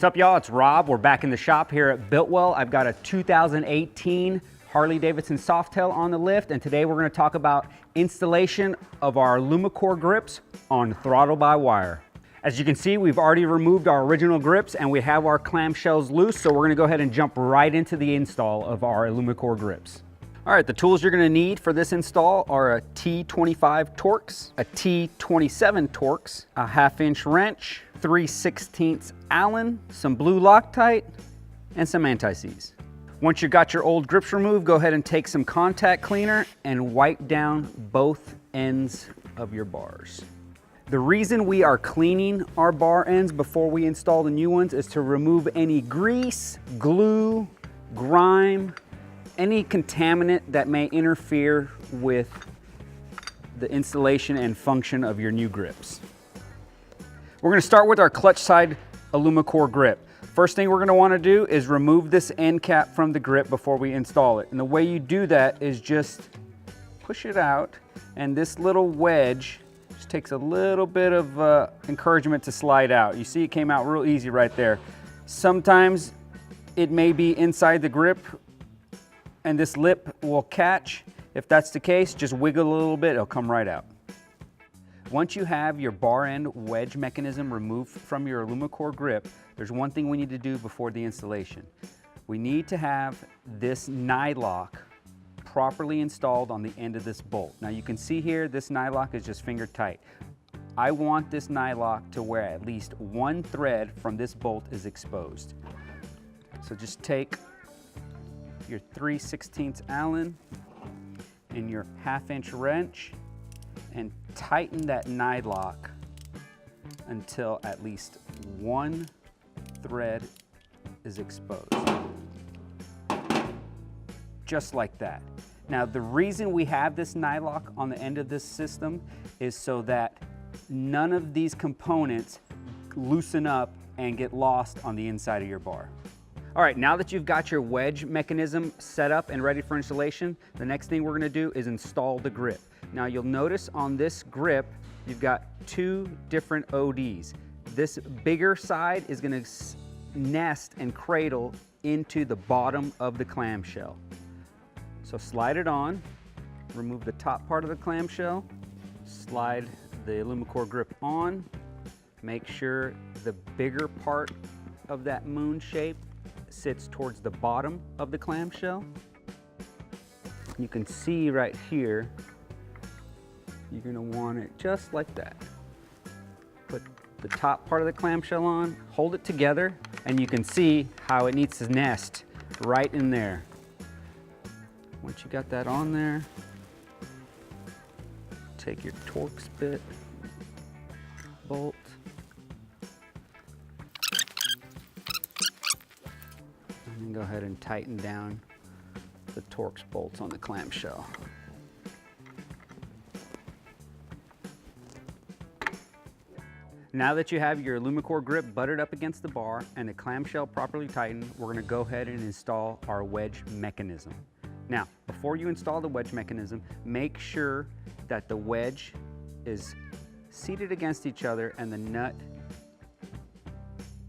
What's up, y'all? It's Rob. We're back in the shop here at Biltwell. I've got a 2018 Harley-Davidson Softail on the lift, and today we're going to talk about installation of our AlumiCore grips on Throttle by Wire. As you can see, we've already removed our original grips and we have our clamshells loose, so we're going to go ahead and jump right into the install of our AlumiCore grips. All right, the tools you're going to need for this install are a T25 Torx, a T27 Torx, a 1/2-inch wrench, 3/16 Allen, some blue Loctite, and some anti-seize. Once you've got your old grips removed, go ahead and take some contact cleaner and wipe down both ends of your bars. The reason we are cleaning our bar ends before we install the new ones is to remove any grease, glue, grime, any contaminant that may interfere with the installation and function of your new grips. We're going to start with our clutch side AlumiCore grip. First thing we're going to want to do is remove this end cap from the grip before we install it. And the way you do that is just push it out, and this little wedge just takes a little bit of encouragement to slide out. You see it came out real easy right there. Sometimes it may be inside the grip and this lip will catch. If that's the case, just wiggle a little bit, it'll come right out. Once you have your bar end wedge mechanism removed from your AlumiCore grip, there's one thing we need to do before the installation. We need to have this nylock properly installed on the end of this bolt. Now you can see here, this nylock is just finger tight. I want this nylock to where at least one thread from this bolt is exposed. So just take your 3/16 Allen and your 1/2-inch wrench and tighten that nylock until at least one thread is exposed. Just like that. Now the reason we have this nylock on the end of this system is so that none of these components loosen up and get lost on the inside of your bar. All right, now that you've got your wedge mechanism set up and ready for installation, the next thing we're going to do is install the grip. Now you'll notice on this grip, you've got two different ODs. This bigger side is going to nest and cradle into the bottom of the clamshell. So slide it on, remove the top part of the clamshell, slide the AlumiCore grip on, make sure the bigger part of that moon shape sits towards the bottom of the clamshell. You can see right here, you're going to want it just like that. Put the top part of the clamshell on, hold it together, and you can see how it needs to nest right in there. Once you got that on there, take your Torx bit, bolt, and then go ahead and tighten down the Torx bolts on the clamshell. Now that you have your AlumiCore grip buttered up against the bar and the clamshell properly tightened, we're going to go ahead and install our wedge mechanism. Now, before you install the wedge mechanism, make sure that the wedge is seated against each other and the nut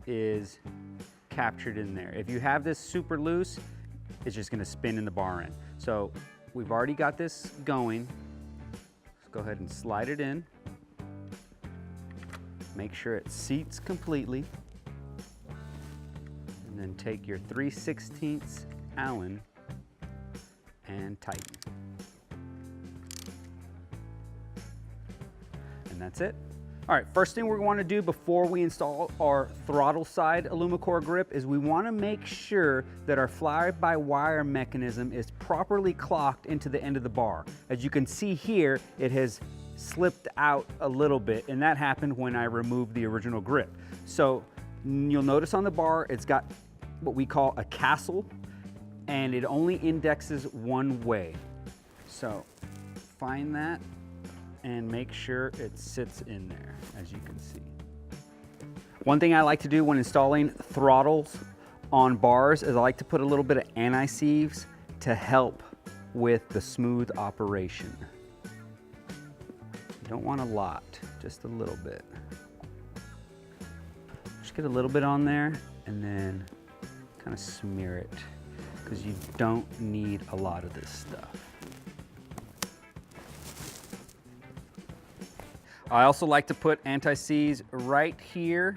is captured in there. If you have this super loose, it's just going to spin in the bar end. So we've already got this going. Let's go ahead and slide it in. Make sure it seats completely. And then take your 3/16 Allen and tighten. And that's it. All right, first thing we want to do before we install our throttle side AlumiCore grip is we want to make sure that our fly-by-wire mechanism is properly clocked into the end of the bar. As you can see here, it has slipped out a little bit, and that happened when I removed the original grip. So you'll notice on the bar, it's got what we call a castle, and it only indexes one way. So find that and make sure it sits in there, as you can see. One thing I like to do when installing throttles on bars is I like to put a little bit of anti-seize to help with the smooth operation. You don't want a lot, just a little bit. Just get a little bit on there and then kind of smear it, because you don't need a lot of this stuff. I also like to put anti-seize right here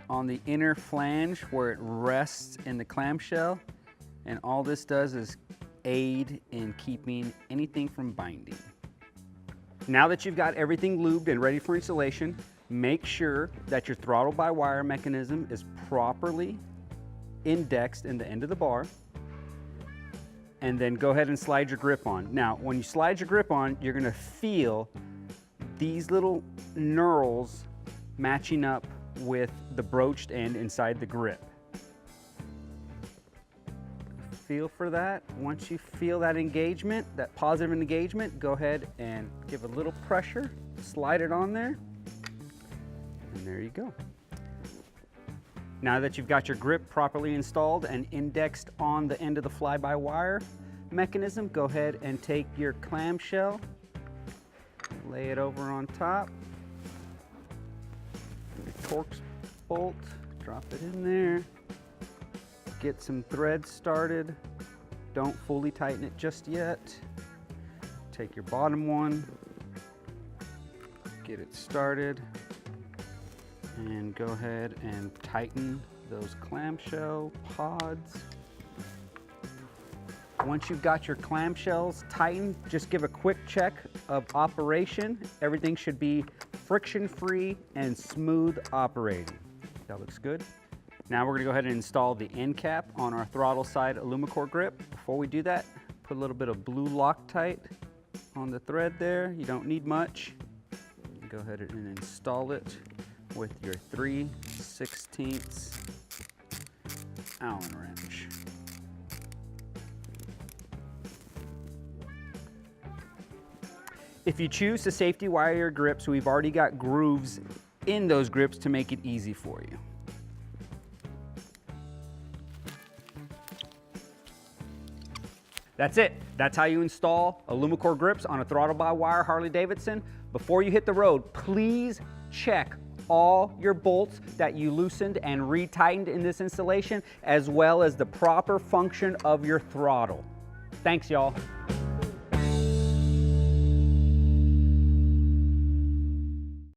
on the inner flange where it rests in the clamshell, and all this does is aid in keeping anything from binding. Now that you've got everything lubed and ready for installation, make sure that your throttle by wire mechanism is properly indexed in the end of the bar, and then go ahead and slide your grip on. Now, when you slide your grip on, you're gonna feel these little knurls matching up with the broached end inside the grip. Feel for that. Once you feel that engagement, that positive engagement, go ahead and give a little pressure, slide it on there, and there you go. Now that you've got your grip properly installed and indexed on the end of the fly-by-wire mechanism, go ahead and take your clamshell, lay it over on top, your Torx bolt, drop it in there, get some threads started. Don't fully tighten it just yet. Take your bottom one, get it started, and go ahead and tighten those clamshell pods. Once you've got your clamshells tightened, just give a quick check of operation. Everything should be friction-free and smooth operating. That looks good. Now we're gonna go ahead and install the end cap on our throttle side AlumiCore grip. Before we do that, put a little bit of blue Loctite on the thread there. You don't need much. Go ahead and install it with your 3/16 Allen wrench. If you choose to safety wire your grips, we've already got grooves in those grips to make it easy for you. That's it. That's how you install AlumiCore grips on a throttle by wire Harley Davidson. Before you hit the road, please check all your bolts that you loosened and retightened in this installation, as well as the proper function of your throttle. Thanks, y'all.